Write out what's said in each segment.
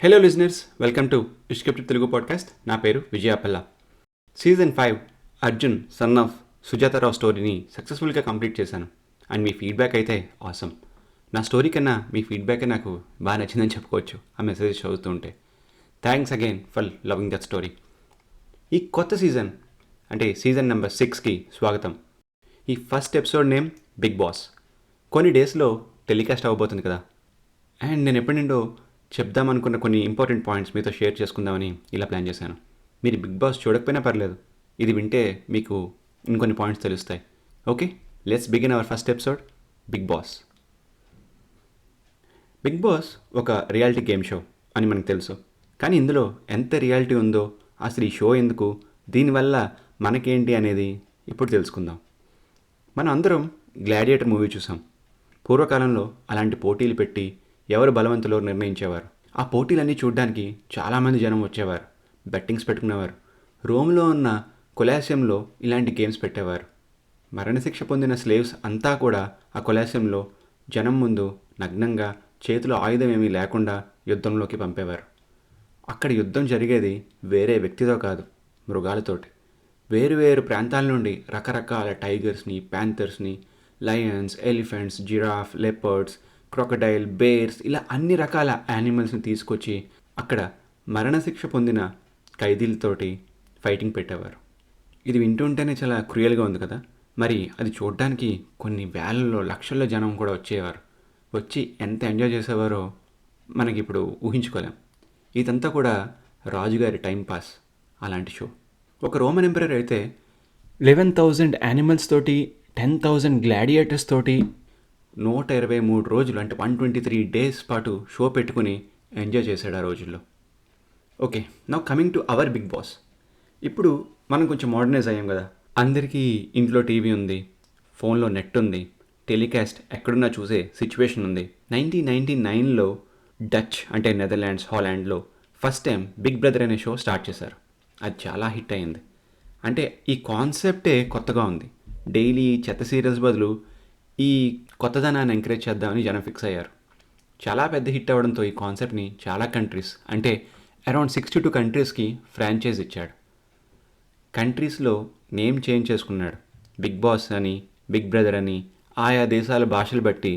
Hello listeners, welcome to script Telugu podcast. నా పేరు Vijayapalla. Season 5 Arjun son of Sujata Rao స్టోరీని సక్సెస్ఫుల్గా కంప్లీట్ చేశాను. అండ్ మీ ఫీడ్బ్యాక్ అయితే ఆసమ్. నా స్టోరీ కన్నా మీ ఫీడ్బ్యాకే నాకు బాగా నచ్చిందని చెప్పుకోవచ్చు ఆ మెసేజ్ చదువుతూ ఉంటే. Thanks again for loving that story. ఈ కొత్త సీజన్ అంటే సీజన్ నెంబర్ 6కి స్వాగతం. ఈ first episode name Big Boss. కొన్ని డేస్లో టెలికాస్ట్ అవ్వబోతుంది కదా. అండ్ నేను ఎప్పటి నుండో చెప్దామనుకున్న కొన్ని ఇంపార్టెంట్ పాయింట్స్ మీతో షేర్ చేసుకుందామని ఇలా ప్లాన్ చేశాను. మీరు బిగ్ బాస్ చూడకపోయినా పర్లేదు, ఇది వింటే మీకు ఇంకొన్ని పాయింట్స్ తెలుస్తాయి. Okay, let's begin our first episode, Big Boss. Big Boss ఒక రియాలిటీ గేమ్ షో అని మనకు తెలుసు. కానీ ఇందులో ఎంత రియాలిటీ ఉందో, అసలు ఈ షో ఎందుకు, దీనివల్ల మనకేంటి అనేది ఇప్పుడు తెలుసుకుందాం. మనం అందరం గ్లాడియేటర్ మూవీ చూసాం. పూర్వకాలంలో అలాంటి పోటీలు పెట్టి ఎవరు బలవంతులో నిర్ణయించేవారు. ఆ పోటీలన్నీ చూడడానికి చాలామంది జనం వచ్చేవారు, బెట్టింగ్స్ పెట్టుకునేవారు. రోమ్లో ఉన్న కొలాసియంలో ఇలాంటి గేమ్స్ పెట్టేవారు. మరణశిక్ష పొందిన స్లేవ్స్ అంతా కూడా ఆ కొలాసియంలో జనం ముందు నగ్నంగా చేతిలో ఆయుధం ఏమీ లేకుండా యుద్ధంలోకి పంపేవారు. అక్కడ యుద్ధం జరిగేది వేరే వ్యక్తితో కాదు, మృగాలతోటి. వేరు ప్రాంతాల నుండి రకరకాల టైగర్స్ని, ప్యాంథర్స్ని, lions, elephants, giraffe, leopards, crocodile, bears, ఇలా అన్ని రకాల యానిమల్స్ని తీసుకొచ్చి అక్కడ మరణశిక్ష పొందిన ఖైదీలతోటి ఫైటింగ్ పెట్టేవారు. ఇది వింటుంటేనే చాలా క్రూయల్గా ఉంది కదా. మరి అది చూడడానికి కొన్ని వేలలో లక్షల్లో జనం కూడా వచ్చేవారు. వచ్చి ఎంత ఎంజాయ్ చేసేవారో మనకి ఇప్పుడు ఊహించుకోలేం. ఇదంతా కూడా రాజుగారి టైంపాస్ అలాంటి షో. ఒక రోమన్ ఎంపరర్ అయితే 11,000 యానిమల్స్ తోటి, 10,000 గ్లాడియేటర్స్ తోటి 123 రోజులు అంటే 123 డేస్ పాటు షో పెట్టుకుని ఎంజాయ్ చేశాడు ఆ రోజుల్లో. Okay, now coming to our Big Boss. ఇప్పుడు మనం కొంచెం మోడర్నైజ్ అయ్యాం కదా. అందరికీ ఇంట్లో టీవీ ఉంది, ఫోన్లో నెట్ ఉంది, టెలికాస్ట్ ఎక్కడున్నా చూసే సిచ్యువేషన్ ఉంది. 1999లో డచ్ అంటే నెదర్లాండ్స్, హాలాండ్లో ఫస్ట్ టైం బిగ్ బ్రదర్ అనే షో స్టార్ట్ చేశారు. అది చాలా హిట్ అయింది. అంటే ఈ కాన్సెప్టే కొత్తగా ఉంది. డైలీ చెత్త సీరియల్స్ బదులు ఈ కొత్తదనాన్ని ఎంకరేజ్ చేద్దామని జనం ఫిక్స్ అయ్యారు. చాలా పెద్ద హిట్ అవ్వడంతో ఈ కాన్సెప్ట్ని చాలా కంట్రీస్ అంటే అరౌండ్ 62 కంట్రీస్కి ఫ్రాంచైజ్ ఇచ్చాడు. కంట్రీస్లో నేమ్ చేంజ్ చేసుకున్నాడు. బిగ్ బాస్ అని, బిగ్ బ్రదర్ అని ఆయా దేశాల భాషలు బట్టి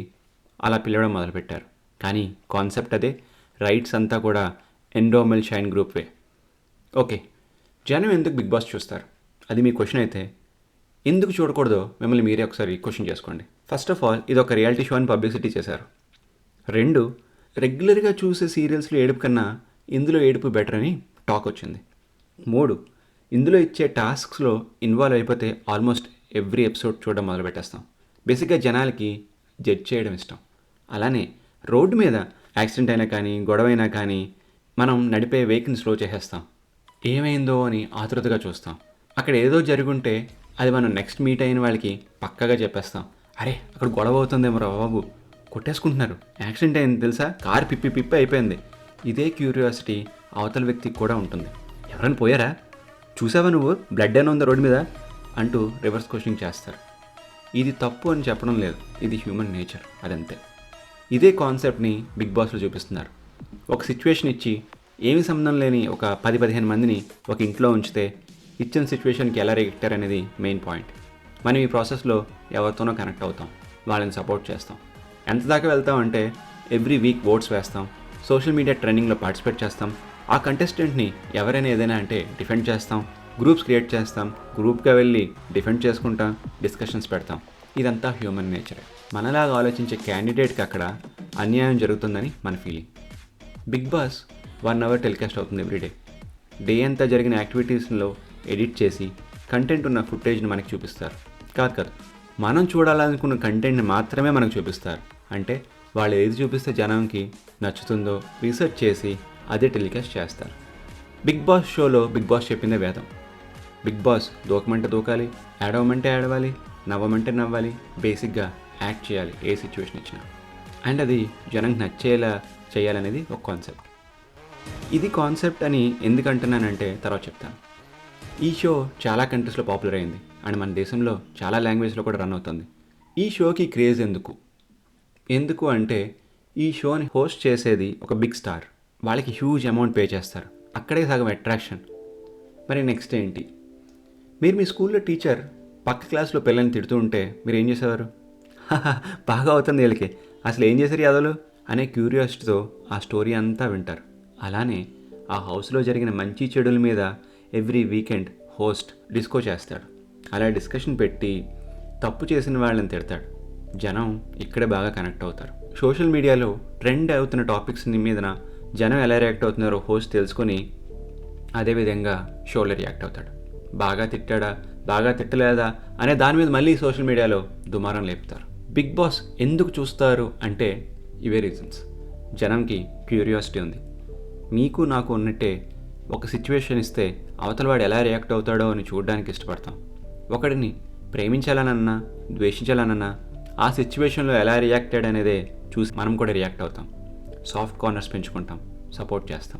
అలా పిలవడం మొదలుపెట్టారు. కానీ కాన్సెప్ట్ అదే, రైట్స్ అంతా కూడా ఎండోమెల్ షైన్ గ్రూప్వే. ఓకే, జనం ఎందుకు బిగ్ బాస్ చూస్తారు, అది మీ క్వశ్చన్ అయితే ఎందుకు చూడకూడదో మిమ్మల్ని మీరే ఒకసారి క్వశ్చన్ చేసుకోండి. ఫస్ట్ ఆఫ్ ఆల్, ఇది ఒక రియాలిటీ షో అని పబ్లిసిటీ చేశారు. 2, రెగ్యులర్గా చూసే సీరియల్స్లో ఏడుపు కన్నా ఇందులో ఏడుపు బెటర్ అని టాక్ వచ్చింది. 3, ఇందులో ఇచ్చే టాస్క్స్లో ఇన్వాల్వ్ అయిపోతే ఆల్మోస్ట్ ఎవ్రీ ఎపిసోడ్ చూడడం మొదలుపెట్టేస్తాం. బేసిక్గా జనాలకి జడ్జ్ చేయడం ఇష్టం. అలానే రోడ్డు మీద యాక్సిడెంట్ అయినా కానీ, గొడవైనా కానీ మనం నడిపే వెహికల్ని స్లో చేసేస్తాం. ఏమైందో అని ఆతృతగా చూస్తాం. అక్కడ ఏదో జరుగుంటే అది మనం నెక్స్ట్ మీట్ అయిన వాళ్ళకి పక్కాగా చెప్పేస్తాం. అరే, అక్కడ గొడవ అవుతుందేమో రా బాబు, కొట్టేసుకుంటున్నారు, యాక్సిడెంట్ అయింది తెలుసా, కారు పిప్పి అయిపోయింది. ఇదే క్యూరియాసిటీ అవతల వ్యక్తికి కూడా ఉంటుంది. ఎవరైనా పోయారా, చూసావా నువ్వు, బ్లడ్ అయినా ఉందా రోడ్డు మీద అంటూ రివర్స్ క్వశ్చనింగ్ చేస్తారు. ఇది తప్పు అని చెప్పడం లేదు, ఇది హ్యూమన్ నేచర్, అదంతే. ఇదే కాన్సెప్ట్ని బిగ్ బాస్లో చూపిస్తున్నారు. ఒక సిచ్యువేషన్ ఇచ్చి ఏమి సంబంధం లేని ఒక 10-15 మందిని ఒక ఇంట్లో ఉంచితే ఇచ్చిన సిచ్యువేషన్కి ఎలా రియాక్ట్ అనేది మెయిన్ పాయింట్. మనం ఈ ప్రాసెస్లో ఎవరితోనో కనెక్ట్ అవుతాం, వాళ్ళని సపోర్ట్ చేస్తాం. ఎంత దాకా వెళ్తామంటే ఎవ్రీ వీక్ ఓట్స్ వేస్తాం, సోషల్ మీడియా ట్రెండింగ్లో పార్టిసిపేట్ చేస్తాం, ఆ కంటెస్టెంట్ని ఎవరైనా ఏదైనా అంటే డిఫెండ్ చేస్తాం, గ్రూప్స్ క్రియేట్ చేస్తాం, గ్రూప్గా వెళ్ళి డిఫెండ్ చేసుకుంటాం, డిస్కషన్స్ పెడతాం. ఇదంతా హ్యూమన్ నేచరే. మనలాగా ఆలోచించే క్యాండిడేట్కి అక్కడ అన్యాయం జరుగుతుందని మన feeling. Big Boss 1 hour telecast అవుతుంది ఎవ్రీడే. డే అంతా జరిగిన యాక్టివిటీస్లో ఎడిట్ చేసి కంటెంట్ ఉన్న ఫుటేజ్ని మనకి చూపిస్తారు. కాదు, మనం చూడాలనుకున్న కంటెంట్ని మాత్రమే మనకు చూపిస్తారు. అంటే వాళ్ళు ఏది చూపిస్తే జనానికి నచ్చుతుందో రీసెర్చ్ చేసి అదే టెలికాస్ట్ చేస్తారు. బిగ్ బాస్ షోలో బిగ్ బాస్ చెప్పిందే వేదం. బిగ్ బాస్ దూకమంటే దూకాలి, ఏడవమంటే ఏడవాలి, నవ్వమంటే నవ్వాలి, బేసిక్గా యాక్ట్ చేయాలి ఏ సిచ్యువేషన్ ఇచ్చినా. అండ్ అది జనంకి నచ్చేలా చేయాలనేది ఒక కాన్సెప్ట్. ఇది కాన్సెప్ట్ అని ఎందుకంటున్నానంటే తర్వాత చెప్తాను. ఈ షో చాలా కంట్రీస్లో పాపులర్ అయింది అండ్ మన దేశంలో చాలా లాంగ్వేజ్లో కూడా రన్ అవుతుంది. ఈ షోకి క్రేజ్ ఎందుకు అంటే ఈ షోని హోస్ట్ చేసేది ఒక బిగ్ స్టార్, వాళ్ళకి హ్యూజ్ అమౌంట్ పే చేస్తారు. అక్కడే సగం అట్రాక్షన్. మరి నెక్స్ట్ ఏంటి? మీరు మీ స్కూల్లో టీచర్ పక్క క్లాస్లో పిల్లల్ని తిడుతూ ఉంటే మీరు ఏం చేసేవారు? బాగా అవుతుంది వీళ్ళకి, అసలు ఏం చేశారు యాదవులు అనే క్యూరియాసిటీతో ఆ స్టోరీ అంతా వింటారు. అలానే ఆ హౌస్లో జరిగిన మంచి చెడుల మీద ఎవ్రీ వీకెండ్ హోస్ట్ డిస్కో చేస్తాడు. అలా డిస్కషన్ పెట్టి తప్పు చేసిన వాళ్ళని తిడతాడు. జనం ఇక్కడే బాగా కనెక్ట్ అవుతారు. సోషల్ మీడియాలో ట్రెండ్ అవుతున్న టాపిక్స్ మీదన జనం ఎలా రియాక్ట్ అవుతున్నారో హోస్ట్ తెలుసుకొని అదేవిధంగా షోలో రియాక్ట్ అవుతాడు. బాగా తిట్టాడా, బాగా తిట్టలేదా అనే దాని మీద మళ్ళీ సోషల్ మీడియాలో దుమారం లేపుతారు. బిగ్ బాస్ ఎందుకు చూస్తారు అంటే ఇవే రీజన్స్. జనంకి క్యూరియాసిటీ ఉంది. మీకు నాకు ఉన్నట్టే ఒక సిచ్యువేషన్ ఇస్తే అవతల వాడు ఎలా రియాక్ట్ అవుతాడో అని చూడడానికి ఇష్టపడతాం. ఒకడిని ప్రేమించాలనన్నా ద్వేషించాలనన్నా ఆ సిచ్యువేషన్లో ఎలా రియాక్ట్ అయ్యాడు అనేదే చూసి మనం కూడా రియాక్ట్ అవుతాం. సాఫ్ట్ కార్నర్స్ పెంచుకుంటాం, సపోర్ట్ చేస్తాం.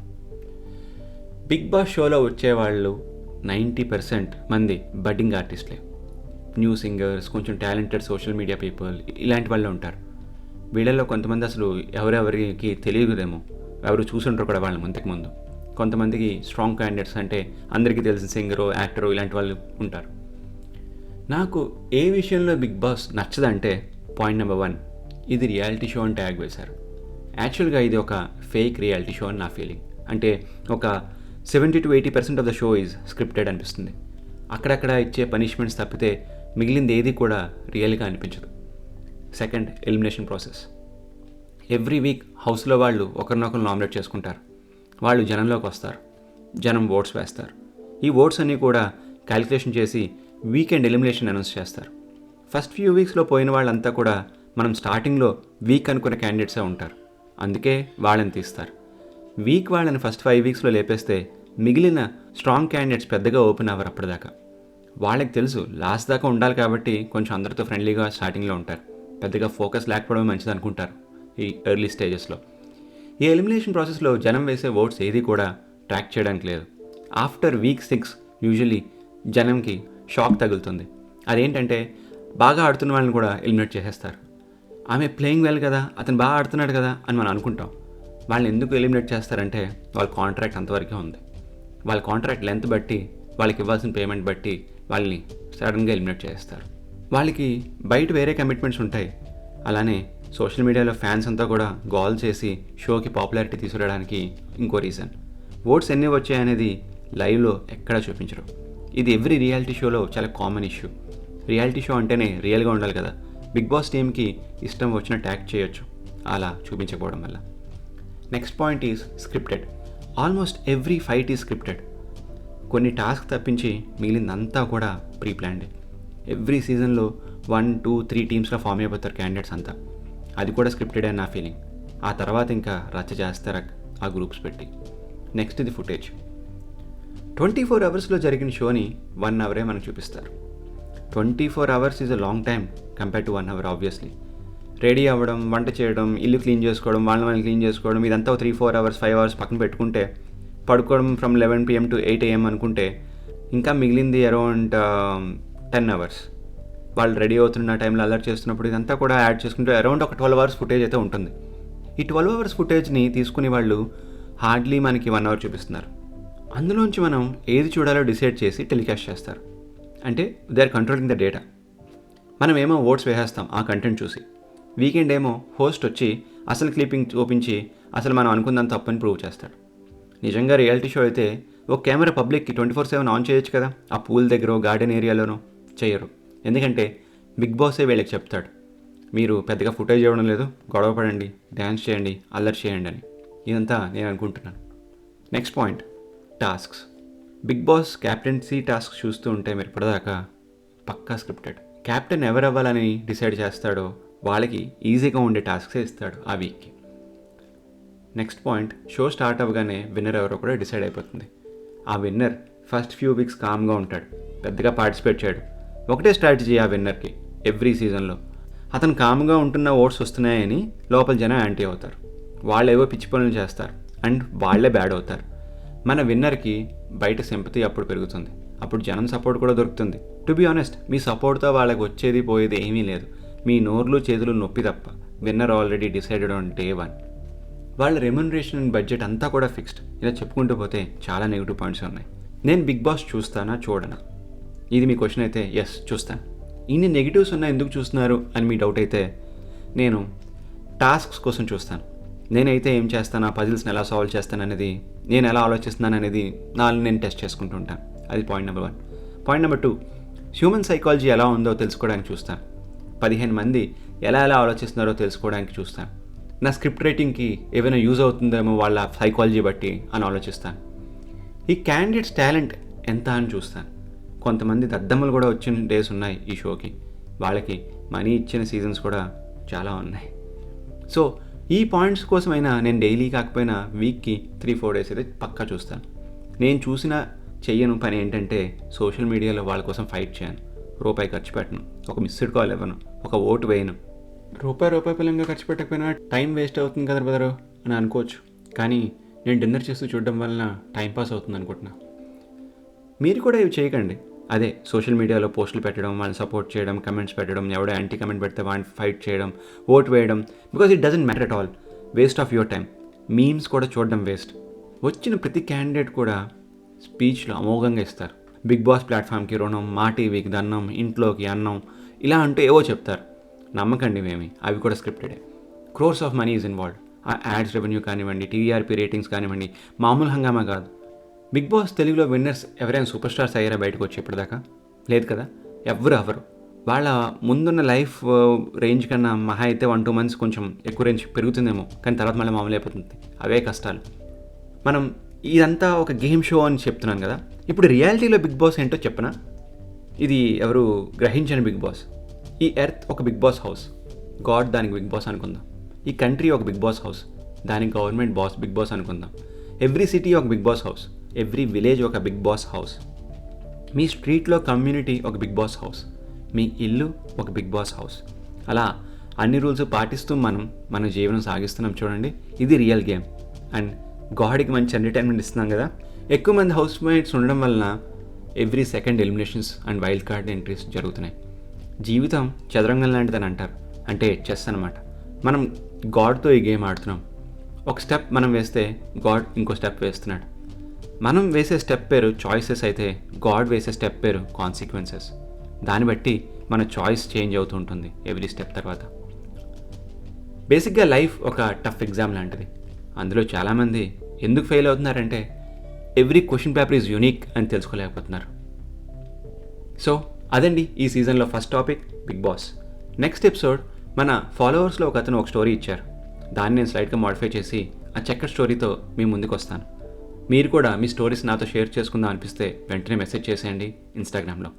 బిగ్ బాస్ షోలో వచ్చేవాళ్ళు 90% మంది బడ్డింగ్ ఆర్టిస్ట్లే, న్యూ సింగర్స్, కొంచెం టాలెంటెడ్ సోషల్ మీడియా పీపుల్, ఇలాంటి వాళ్ళు ఉంటారు. వీళ్ళల్లో కొంతమంది అసలు ఎవరెవరికి తెలియదేమో, ఎవరు చూసుంటారు కూడా వాళ్ళ ముందు. కొంతమందికి స్ట్రాంగ్ క్యాండిడేట్స్ అంటే అందరికీ తెలిసిన సింగరో యాక్టరో ఇలాంటి వాళ్ళు ఉంటారు. నాకు ఏ విషయంలో బిగ్ బాస్ నచ్చదంటే పాయింట్ నెంబర్ 1, ఇది రియాలిటీ షో అని ట్యాగ్ వేశారు. యాక్చువల్గా ఇది ఒక ఫేక్ రియాలిటీ షో అని నా ఫీలింగ్. అంటే ఒక 70-80% of the show is scripted అనిపిస్తుంది. అక్కడక్కడ ఇచ్చే పనిష్మెంట్స్ తప్పితే మిగిలింది ఏది కూడా రియల్గా అనిపించదు. Second, elimination process. Every week హౌస్లో వాళ్ళు ఒకరినొకరు నామినేట్ చేసుకుంటారు. వాళ్ళు జనంలోకి వస్తారు, జనం ఓట్స్ వేస్తారు. ఈ ఓట్స్ అన్నీ కూడా క్యాలిక్యులేషన్ చేసి వీకెండ్ ఎలిమినేషన్ అనౌన్స్ చేస్తారు. ఫస్ట్ ఫ్యూ వీక్స్లో పోయిన వాళ్ళంతా కూడా మనం స్టార్టింగ్లో వీక్ అనుకున్న క్యాండిడేట్సే ఉంటారు, అందుకే వాళ్ళని తీస్తారు. వీక్ వాళ్ళని ఫస్ట్ 5 వీక్స్లో లేపేస్తే మిగిలిన స్ట్రాంగ్ క్యాండిడేట్స్ పెద్దగా ఓపెన్ అవ్వరు అప్పటిదాకా. వాళ్ళకి తెలుసు లాస్ట్ దాకా ఉండాలి కాబట్టి కొంచెం అందరితో ఫ్రెండ్లీగా స్టార్టింగ్లో ఉంటారు. పెద్దగా ఫోకస్ లేకపోవడం మంచిది అనుకుంటారు ఈ ఎర్లీ స్టేజెస్లో. ఈ ఎలిమినేషన్ ప్రాసెస్లో జనం వేసే ఓట్స్ ఏది కూడా ట్రాక్ చేయడానికి లేదు. ఆఫ్టర్ వీక్ 6 యూజువల్లీ జనంకి షాక్ తగులుతుంది. అదేంటంటే బాగా ఆడుతున్న వాళ్ళని కూడా ఎలిమినేట్ చేసేస్తారు. ఆమె ప్లేయింగ్ వెల్ కదా, అతను బాగా ఆడుతున్నాడు కదా అని మనం అనుకుంటాం. వాళ్ళని ఎందుకు ఎలిమినేట్ చేస్తారంటే వాళ్ళ కాంట్రాక్ట్ అంతవరకే ఉంది. వాళ్ళ కాంట్రాక్ట్ లెంత్ బట్టి, వాళ్ళకి ఇవ్వాల్సిన పేమెంట్ బట్టి వాళ్ళని సడన్గా ఎలిమినేట్ చేస్తారు. వాళ్ళకి బయట వేరే కమిట్మెంట్స్ ఉంటాయి. అలానే సోషల్ మీడియాలో ఫ్యాన్స్ అంతా కూడా గోల్ చేసి షోకి పాపులారిటీ తీసుకురావడానికి ఇంకో రీజన్. ఓట్స్ ఎన్ని వచ్చాయనేది లైవ్లో ఎక్కడా చూపించరు. ఇది ఎవ్రీ రియాలిటీ షోలో చాలా కామన్ ఇష్యూ. రియాలిటీ షో అంటేనే రియల్గా ఉండాలి కదా. బిగ్ బాస్ టీమ్కి ఇష్టం వచ్చిన ట్యాగ్ చేయొచ్చు అలా చూపించకపోవడం వల్ల. Next point is scripted. Almost every fight is scripted. కొన్ని టాస్క్ తప్పించి మిగిలిందంతా కూడా ప్రీ ప్లాన్డ్. ఎవ్రీ సీజన్లో 1, 2, 3 టీమ్స్లో ఫామ్ అయిపోతారు క్యాండిడేట్స్ అంతా. అది కూడా స్క్రిప్టెడ్ అని నా ఫీలింగ్. ఆ తర్వాత ఇంకా రచ్చ చేస్తారు ఆ గ్రూప్స్ పెట్టి. నెక్స్ట్ ఇది ఫుటేజ్. 24 అవర్స్లో జరిగిన షోని 1 అవరే మనకు చూపిస్తారు. 24 hours is a long time compare to 1 hour obviously. Ready అవ్వడం, వంట చేయడం, ఇల్లు క్లీన్ చేసుకోవడం, వాళ్ళని క్లీన్ చేసుకోవడం, ఇదంతా 3-4 అవర్స్ 5 అవర్స్ పక్కన పెట్టుకుంటే పడుకోవడం ఫ్రమ్ 11 PM to 8 AM అనుకుంటే ఇంకా మిగిలింది అరౌండ్ 10 అవర్స్. వాళ్ళు రెడీ అవుతున్న టైంలో అలర్ట్ చేస్తున్నప్పుడు ఇదంతా కూడా యాడ్ చేసుకుంటే అరౌండ్ ఒక 12 అవర్స్ ఫుటేజ్ అయితే ఉంటుంది. ఈ 12 అవర్స్ ఫుటేజ్ని తీసుకుని వాళ్ళు హార్డ్లీ మనకి 1 అవర్ చూపిస్తున్నారు. అందులోంచి మనం ఏది చూడాలో డిసైడ్ చేసి టెలికాస్ట్ చేస్తారు. అంటే they are controlling the data. మనం ఏమో ఓట్స్ వేసేస్తాం ఆ కంటెంట్ చూసి. వీకెండ్ ఏమో హోస్ట్ వచ్చి అసలు క్లిప్పింగ్ చూపించి అసలు మనం అనుకుందాం తప్పని ప్రూవ్ చేస్తాడు. నిజంగా రియాలిటీ షో అయితే ఒక కెమెరా పబ్లిక్కి 24/7 ఆన్ చేయొచ్చు కదా. ఆ పూల్ దగ్గర గార్డెన్ ఏరియాలోనో చేయరు. ఎందుకంటే బిగ్ బాసే వీళ్ళకి చెప్తాడు, మీరు పెద్దగా ఫుటేజ్ ఇవ్వడం లేదు, గొడవ పడండి, డ్యాన్స్ చేయండి, అల్లరి చేయండి అని. ఇదంతా నేను అనుకుంటున్నాను. Next point, tasks. Big Boss captaincy task చూస్తూ ఉంటే మీరు ఇప్పటిదాకా పక్కా స్క్రిప్టెడ్. క్యాప్టెన్ ఎవరు అవ్వాలని డిసైడ్ చేస్తాడో వాళ్ళకి ఈజీగా ఉండే టాస్క్సే ఇస్తాడు ఆ వీక్కి. నెక్స్ట్ పాయింట్, షో స్టార్ట్ అవ్వగానే విన్నర్ ఎవరో కూడా డిసైడ్ అయిపోతుంది. ఆ విన్నర్ ఫస్ట్ ఫ్యూ వీక్స్ కామ్గా ఉంటాడు, పెద్దగా పార్టిసిపేట్ చేయడు. ఒకటే స్ట్రాటజీ ఆ విన్నర్కి ఎవ్రీ సీజన్లో. అతను కామ్గా ఉంటున్న ఓట్స్ వస్తున్నాయని లోపల జనం యాంటీ అవుతారు. వాళ్ళేవో పిచ్చి పనులు చేస్తారు అండ్ వాళ్ళే బ్యాడ్ అవుతారు. మన విన్నర్కి బయట సింపతి అప్పుడు పెరుగుతుంది, అప్పుడు జనం సపోర్ట్ కూడా దొరుకుతుంది. టు బీ ఆనెస్ట్, మీ సపోర్ట్తో వాళ్ళకి వచ్చేది పోయేది ఏమీ లేదు, మీ నోర్లు చేతులు నొప్పి తప్ప. Winner already decided on day 1. వాళ్ళ రెమ్యునరేషన్ అండ్ బడ్జెట్ అంతా కూడా ఫిక్స్డ్. ఇలా చెప్పుకుంటూ పోతే చాలా నెగిటివ్ పాయింట్స్ ఉన్నాయి. నేను బిగ్ బాస్ చూస్తానా చూడనా, ఇది మీ క్వశ్చన్ అయితే ఎస్ చూస్తాను. ఇన్ని నెగిటివ్స్ ఉన్నా ఎందుకు చూస్తున్నారు అని మీ డౌట్ అయితే, నేను టాస్క్స్ కోసం చూస్తాను. నేనైతే ఏం చేస్తాను, ఆ పజిల్స్ని ఎలా సాల్వ్ చేస్తాను అనేది, నేను ఎలా ఆలోచిస్తున్నాను అనేది నేను టెస్ట్ చేసుకుంటూ ఉంటాను. అది point number 1. Point number 2, human psychology ఎలా ఉందో తెలుసుకోవడానికి చూస్తాను. 15 మంది ఎలా ఆలోచిస్తున్నారో తెలుసుకోవడానికి చూస్తాను. నా స్క్రిప్ట్ రైటింగ్కి ఏమైనా యూజ్ అవుతుందేమో వాళ్ళ సైకాలజీ బట్టి అని ఆలోచిస్తాను. ఈ క్యాండిడేట్స్ టాలెంట్ ఎంత అని చూస్తాను. కొంతమంది దద్దమ్మలు కూడా వచ్చిన డేస్ ఉన్నాయి ఈ షోకి. వాళ్ళకి మనీ ఇచ్చిన సీజన్స్ కూడా చాలా ఉన్నాయి. సో ఈ పాయింట్స్ కోసమైనా నేను డైలీ కాకపోయినా వీక్కి 3-4 డేస్ అయితే పక్కా చూస్తాను. నేను చూసిన చెయ్యను పని ఏంటంటే సోషల్ మీడియాలో వాళ్ళ కోసం ఫైట్ చేయను. రూపాయి ఖర్చు పెట్టను, ఒక మిస్డ్ కాల్ ఇవ్వను, ఒక ఓటు వేయను. రూపాయి పిల్లంగా ఖర్చు పెట్టకపోయినా టైం వేస్ట్ అవుతుంది కదా బ్రదరు అని అనుకోవచ్చు. కానీ నేను డిన్నర్ చేస్తూ చూడడం వలన టైంపాస్ అవుతుంది అనుకుంటున్నా. మీరు కూడా ఇవి చేయకండి. అదే సోషల్ మీడియాలో పోస్టులు పెట్టడం, వాళ్ళని సపోర్ట్ చేయడం, కమెంట్స్ పెట్టడం, ఎవడో యాంటీ కమెంట్ పెడితే వాడిని ఫైట్ చేయడం, ఓట్ వేయడం, because it doesn't matter at all. Waste of your time. Memes కూడా చూడడం వేస్ట్. వచ్చిన ప్రతి క్యాండిడేట్ కూడా స్పీచ్లు అమోఘంగా ఇస్తారు. బిగ్ బాస్ ప్లాట్ఫామ్కి రుణం, మా టీవీకి దన్నం, ఇంట్లోకి అన్నం, ఇలా అంటూ ఏవో చెప్తారు. నమ్మకండి ఇవేమి, అవి కూడా స్క్రిప్టెడే. Crores of money is involved. ఆ యాడ్స్ రెవెన్యూ కానివ్వండి, టీఆర్పీ రేటింగ్స్ కానివ్వండి, మామూలు హంగామా కాదు. బిగ్ బాస్ తెలుగులో విన్నర్స్ ఎవరైనా సూపర్ స్టార్స్ అయ్యారా బయటకు వచ్చి ఇప్పటిదాకా? లేదు కదా, ఎవ్వరు అవ్వరు. వాళ్ళ ముందున్న లైఫ్ రేంజ్ కన్నా మహా అయితే 1-2 మంత్స్ కొంచెం ఎక్కువ రేంజ్ పెరుగుతుందేమో, కానీ తర్వాత మళ్ళీ మామూలు అయిపోతుంది. అవే కష్టాలు. మనం ఇదంతా ఒక గేమ్ షో అని చెప్తున్నాను కదా, ఇప్పుడు రియాలిటీలో బిగ్ బాస్ ఏంటో చెప్పనా? ఇది ఎవరు గ్రహించని బిగ్ బాస్. ఈ ఎర్త్ ఒక బిగ్ బాస్ హౌస్, గాడ్ దానికి బిగ్ బాస్ అనుకుందాం. ఈ కంట్రీ ఒక బిగ్ బాస్ హౌస్, దానికి గవర్నమెంట్ బాస్ బిగ్ బాస్ అనుకుందాం. ఎవ్రీ సిటీ ఒక Big Boss house, every village ఒక బిగ్ బాస్ హౌస్. మీ స్ట్రీట్లో కమ్యూనిటీ ఒక బిగ్ బాస్ హౌస్, మీ ఇల్లు ఒక బిగ్ బాస్ హౌస్. అలా అన్ని రూల్స్ పాటిస్తూ మన జీవనం సాగిస్తున్నాం చూడండి. ఇది రియల్ గేమ్. అండ్ గాడ్కి మంచి ఎంటర్టైన్మెంట్ ఇస్తున్నాం కదా. ఎక్కువ మంది హౌస్ మేట్స్ ఉండడం వలన every second eliminations and wild card entries జరుగుతున్నాయి. జీవితం చదరంగం లాంటిదని అంటారు, అంటే చెస్ అనమాట. మనం గాడ్తో ఈ గేమ్ ఆడుతున్నాం. ఒక స్టెప్ మనం వేస్తే గాడ్ ఇంకో స్టెప్ వేస్తున్నాడు. మనం వేసే స్టెప్ పేరు చాయిసెస్ అయితే, గాడ్ వేసే స్టెప్ పేరు కాన్సిక్వెన్సెస్. దాన్ని బట్టి మన చాయిస్ చేంజ్ అవుతూ ఉంటుంది ఎవ్రీ స్టెప్ తర్వాత. బేసిక్గా లైఫ్ ఒక టఫ్ ఎగ్జామ్ లాంటిది. అందులో చాలామంది ఎందుకు ఫెయిల్ అవుతున్నారంటే every question paper is unique అని తెలుసుకోలేకపోతున్నారు. సో అదండి ఈ సీజన్లో first topic, big boss. Next episode మన ఫాలోవర్స్లో ఒక అతను ఒక స్టోరీ ఇచ్చారు. దాన్ని నేను స్లైడ్గా మోడిఫై చేసి ఆ చక్కటి స్టోరీతో మీ ముందుకు వస్తాను. మీరు కూడా మీ స్టోరీస్ నాతో షేర్ చేసుకుందాం అనిపిస్తే వెంటనే మెసేజ్ చేసేయండి ఇన్స్టాగ్రామ్లో.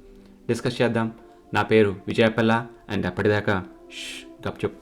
డిస్కస్ చేద్దాం. నా పేరు విజయపల్ల. అండ్ అప్పటిదాకా గప్చుప్.